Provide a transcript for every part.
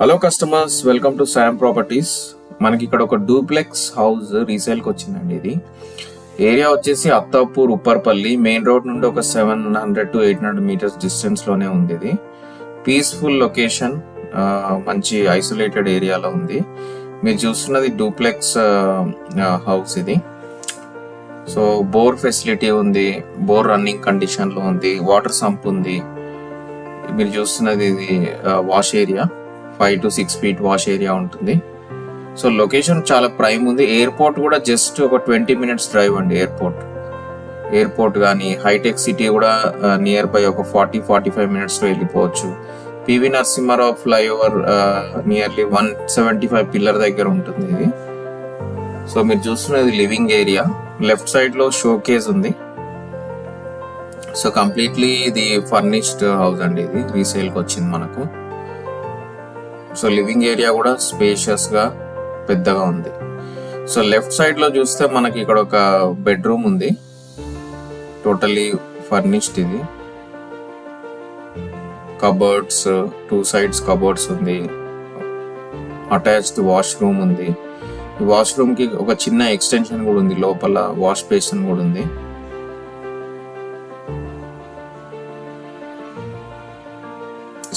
Hello customers, welcome to Sam properties. మనకి ఇక్కడ ఒక డూప్లెక్స్ హౌస్ రీసేల్కి వచ్చిందండి. ఇది ఏరియా వచ్చేసి అత్తాపూర్, ఉప్పర్పల్లి. మెయిన్ రోడ్ నుండి ఒక 700 to 800 మీటర్స్ డిస్టెన్స్లోనే ఉంది. ఇది పీస్ఫుల్ లొకేషన్, మంచి ఐసోలేటెడ్ ఏరియాలో ఉంది. మీరు చూస్తున్నది డూప్లెక్స్ హౌస్ ఇది. సో బోర్ ఫెసిలిటీ ఉంది, బోర్ రన్నింగ్ కండిషన్లో ఉంది, వాటర్ సంప్ ఉంది. మీరు చూస్తున్నది ఇది wash area, 5 to 6 feet wash area ఉంటుంది. సో లొకేషన్ చాలా ప్రైమ్ ఉంది. ఎయిర్పోర్ట్ కూడా జస్ట్ ఒక 20 minutes డ్రైవ్ అండి. ఎయిర్పోర్ట్ కానీ హైటెక్ సిటీ కూడా నియర్ బై ఒక 40-45 minutesలో వెళ్ళిపోవచ్చు. పివి నరసింహారావు ఫ్లైఓవర్ నియర్లీ 175 పిల్లర్ దగ్గర ఉంటుంది ఇది. సో మీరు చూస్తున్నది లివింగ్ ఏరియా. లెఫ్ట్ సైడ్లో షోకేజ్ ఉంది. సో కంప్లీట్లీ ఇది ఫర్నిష్డ్ హౌస్ అండి. ఇది రీసేల్కి వచ్చింది మనకు. సో లివింగ్ ఏరియా కూడా స్పేషియస్గా పెద్దగా ఉంది. సో లెఫ్ట్ సైడ్లో చూస్తే మనకి ఇక్కడ ఒక బెడ్రూమ్ ఉంది, టోటలీ ఫర్నిష్డ్. ఇది కబోర్డ్స్, 2 sides కబోర్డ్స్ ఉంది, అటాచ్డ్ వాష్రూమ్ ఉంది. ఈ వాష్రూమ్కి ఒక చిన్న ఎక్స్టెన్షన్ కూడా ఉంది, లోపల వాష్ బేసిన్ కూడా ఉంది.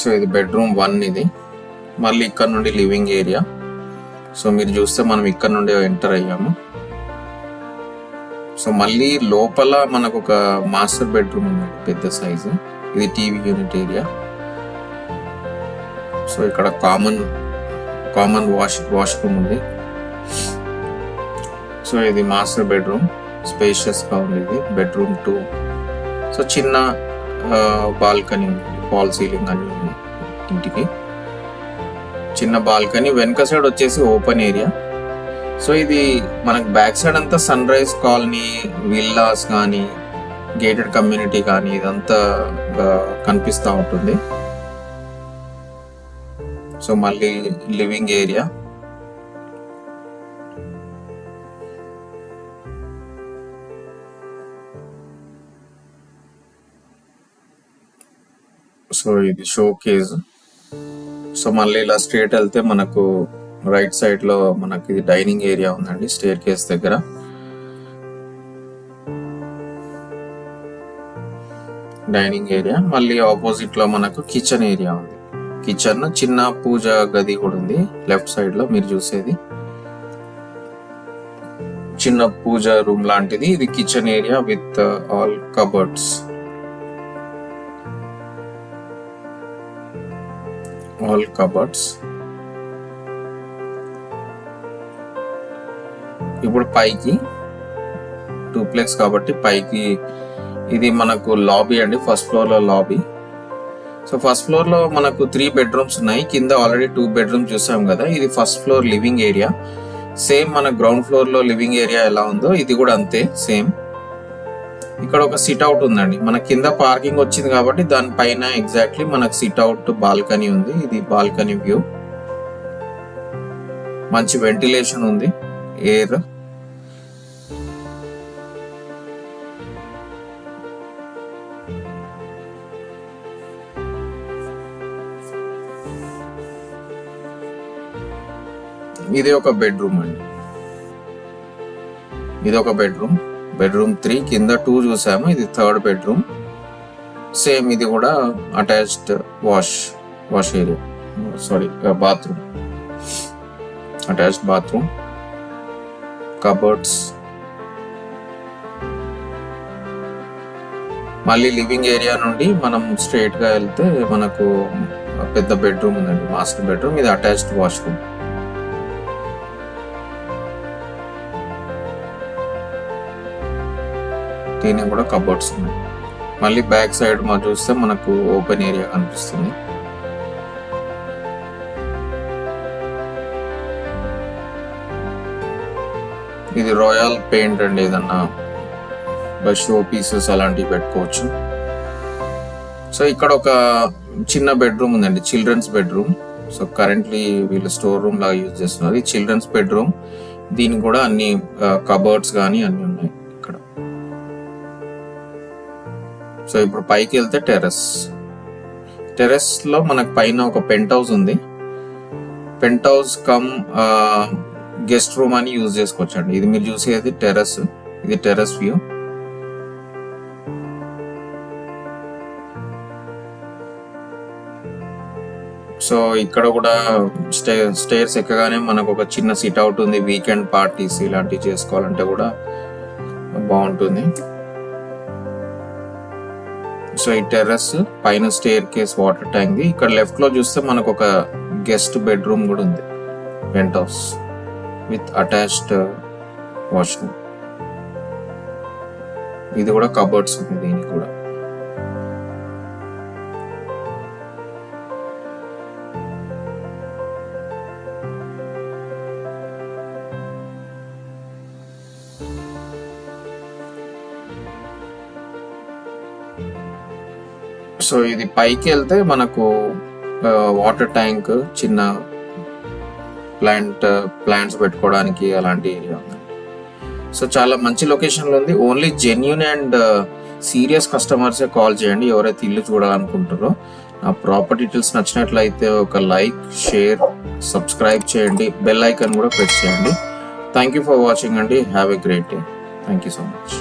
సో ఇది బెడ్రూమ్ 1 ఇది. మళ్ళీ ఇక్కడ నుండి లివింగ్ ఏరియా. సో మీరు చూస్తే మనం ఇక్కడ నుండి ఎంటర్ అయ్యాము. సో మళ్ళీ లోపల మనకు ఒక మాస్టర్ బెడ్రూమ్ ఉంది, పెద్ద సైజు. ఇది టీవీ యూనిట్ ఏరియా. సో ఇక్కడ కామన్ వాష్రూమ్ ఉంది. సో ఇది మాస్టర్ బెడ్రూమ్, స్పేషియస్గా ఉంది. ఇది బెడ్రూమ్ 2. సో చిన్న బాల్కనీ ఉంది, ఫాల్ సీలింగ్ అన్ని ఉంది. ఇంటికి చిన్న బాల్కనీ. వెనక సైడ్ వచ్చేసి ఓపెన్ ఏరియా. సో ఇది మనకు బ్యాక్ సైడ్ అంతా సన్ రైజ్ కాలనీ, విల్లాస్ కానీ, గేటెడ్ కమ్యూనిటీ కానీ ఇదంతా కనిపిస్తూ ఉంటుంది. సో మళ్ళీ లివింగ్ ఏరియా. సో ఇది షోకేజ్. సో మళ్ళీ ఇలా స్ట్రేట్ వెళ్తే మనకు రైట్ సైడ్ లో మనకి ఇది డైనింగ్ ఏరియా ఉందండి, స్టేర్ కేస్ దగ్గర. Dining area. మళ్ళీ ఆపోజిట్ లో మనకు కిచెన్ ఏరియా ఉంది. కిచెన్, చిన్న పూజ గది కూడా ఉంది లెఫ్ట్ సైడ్ లో. మీరు చూసేది చిన్న పూజ రూమ్ లాంటిది. ఇది kitchen area with all cupboards. ఇప్పుడు పైకి డూప్లెక్స్ కాబట్టి పైకి ఇది మనకు లాబీ అండి. ఫస్ట్ ఫ్లోర్ లో లాబీ. సో ఫస్ట్ ఫ్లోర్ లో మనకు 3 bedrooms ఉన్నాయి. కింద ఆల్రెడీ 2 bedrooms చూసాం కదా. ఇది first floor living area. Same మన గ్రౌండ్ ఫ్లోర్ లో లివింగ్ ఏరియా ఎలా ఉందో ఇది కూడా అంతే సేమ్. ఇక్కడ ఒక సిట్ అవుట్ ఉందండి. మన కింద పార్కింగ్ వచ్చింది కాబట్టి దానిపైన ఎగ్జాక్ట్లీ మనకు సిట్ అవుట్ బాల్కనీ ఉంది. ఇది బాల్కనీ వ్యూ. మంచి వెంటిలేషన్ ఉంది, ఎయిర్. ఇది ఒక బెడ్రూమ్ అండి. ఇది ఒక బెడ్రూమ్ 3. కింద 2 చూసాము, ఇది 3rd bedroom. సేమ్ ఇది కూడా attached wash area, sorry bathroom, attached bathroom, cupboards. మళ్ళీ లివింగ్ ఏరియా నుండి మనం స్ట్రైట్ గా వెళ్తే మనకు పెద్ద బెడ్రూమ్ ఉందండి, మాస్టర్ బెడ్రూమ్. ఇది అటాచ్డ్ వాష్రూమ్. దీనికి కూడా కబోర్డ్స్ ఉన్నాయి. మళ్ళీ బ్యాక్ సైడ్ మనం చూస్తే మనకు ఓపెన్ ఏరియా కనిపిస్తుంది. ఇది రాయల్ పెయింట్ అండి. ఏదన్నా షో పీసెస్ అలాంటివి పెట్టుకోవచ్చు. సో ఇక్కడ ఒక చిన్న బెడ్రూమ్ ఉందండి, చిల్డ్రన్స్ బెడ్రూమ్. సో కరెంట్లీ వీళ్ళు స్టోర్ రూమ్ లాగా యూజ్ చేస్తున్నారు. ఇది చిల్డ్రన్స్ బెడ్రూమ్. దీనికి కూడా అన్ని కబోర్డ్స్ కానీ అన్ని ఉన్నాయి ఇక్కడ. సో ఇప్పుడు పైకి వెళ్తే టెర్రస్ లో మనకు పైన ఒక పెంట్ హౌస్ ఉంది. Penthouse come guest room అని యూజ్ చేసుకోవచ్చు అండి. ఇది మీరు చూసేది టెర్రస్, ఇది టెర్రస్ వ్యూ. సో ఇక్కడ కూడా స్టేర్స్ ఎక్కగానే మనకు ఒక చిన్న సిట్ అవుట్ ఉంది. వీకెండ్ పార్టీస్ ఇలాంటివి చేసుకోవాలంటే కూడా బాగుంటుంది. సో ఈ టెర్రస్ పైన స్టేర్ కేస్, వాటర్ ట్యాంక్. ఇక్కడ లెఫ్ట్ లో చూస్తే మనకు ఒక గెస్ట్ బెడ్రూమ్ కూడా ఉంది, penthouse with attached washroom. ఇది కూడా కబర్డ్స్ ఉంది దీనికి కూడా. సో ఇది పైకి వెళ్తే మనకు వాటర్ ట్యాంక్, చిన్న ప్లాంట్స్ పెట్టుకోవడానికి అలాంటి ఏరియా ఉంది. సో చాలా మంచి లొకేషన్లో ఉంది. ఓన్లీ జెన్యూన్ అండ్ సీరియస్ కస్టమర్సే కాల్ చేయండి ఎవరైతే ఇల్లు చూడాలనుకుంటారో. నా ప్రాపర్టీ డీటెయిల్స్ నచ్చినట్లయితే ఒక లైక్, షేర్, సబ్స్క్రైబ్ చేయండి. బెల్ ఐకాన్ కూడా ప్రెస్ చేయండి. థ్యాంక్ యూ ఫర్ వాచింగ్ అండి. Have a great day. Thank you so much.